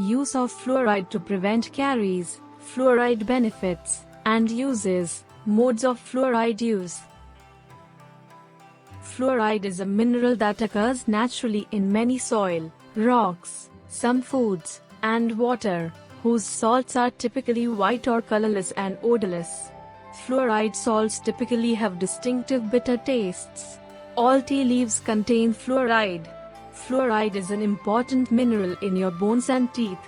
use of fluoride to prevent caries, fluoride benefits, and uses, modes of fluoride use. Fluoride is a mineral that occurs naturally in many soil, rocks, some foods, and water, whose salts are typically white or colorless and odorless. Fluoride salts typically have distinctive bitter tastes. All tea leaves contain fluoride. Fluoride is an important mineral in your bones and teeth.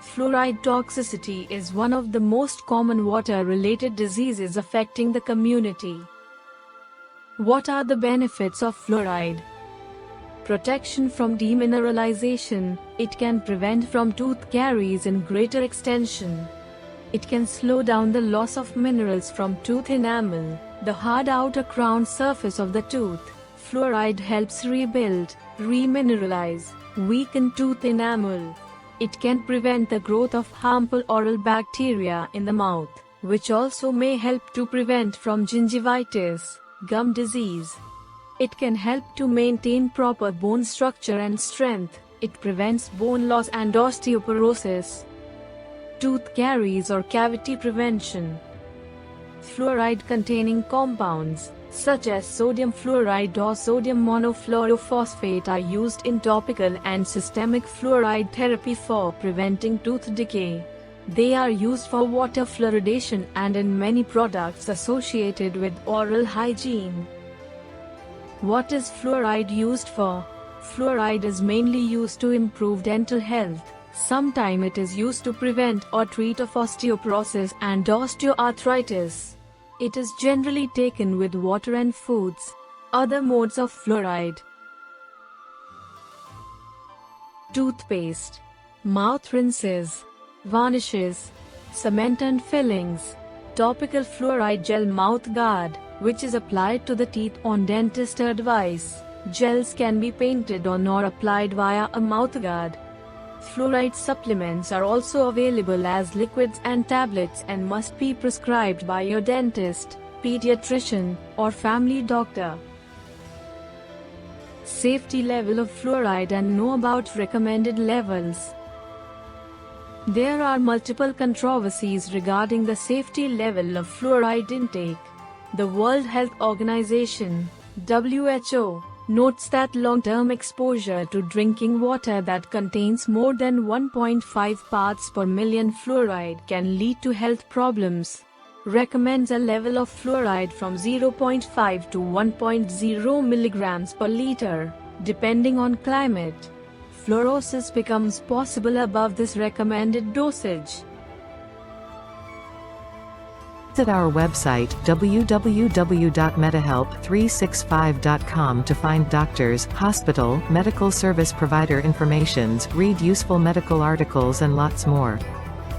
Fluoride toxicity is one of the most common water-related diseases affecting the community. What are the benefits of fluoride? Protection from demineralization. It can prevent from tooth caries in greater extension. It can slow down the loss of minerals from tooth enamel, the hard outer crown surface of the tooth. Fluoride helps rebuild, remineralize, weaken tooth enamel. It can prevent the growth of harmful oral bacteria in the mouth, which also may help to prevent from gingivitis, gum disease. It can help to maintain proper bone structure and strength. It prevents bone loss and osteoporosis. Tooth caries or cavity prevention. Fluoride-containing compounds, such as sodium fluoride or sodium monofluorophosphate, are used in topical and systemic fluoride therapy for preventing tooth decay. They are used for water fluoridation and in many products associated with oral hygiene. What is fluoride used for? Fluoride is mainly used to improve dental health. Sometimes it is used to prevent or treat of osteoporosis and osteoarthritis. It is generally taken with water and foods. Other modes of fluoride: toothpaste, mouth rinses, varnishes, cement and fillings. Topical fluoride gel mouth guard, which is applied to the teeth on dentist advice. Gels can be painted on or applied via a mouth guard. Fluoride supplements are also available as liquids and tablets and must be prescribed by your dentist, pediatrician, or family doctor. Safety level of fluoride and know about recommended levels. There are multiple controversies regarding the safety level of fluoride intake. The World Health Organization (WHO) notes that long-term exposure to drinking water that contains more than 1.5 parts per million fluoride can lead to health problems. Recommends a level of fluoride from 0.5 to 1.0 milligrams per liter, depending on climate. Fluorosis becomes possible above this recommended dosage. Visit our website www.medihelp365.com to find doctors, hospital, medical service provider informations, read useful medical articles and lots more.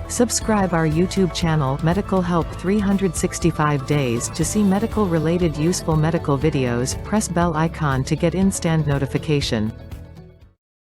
Subscribe our YouTube channel Medical Help 365 Days to see medical related useful medical videos. Press bell icon to get instant notification.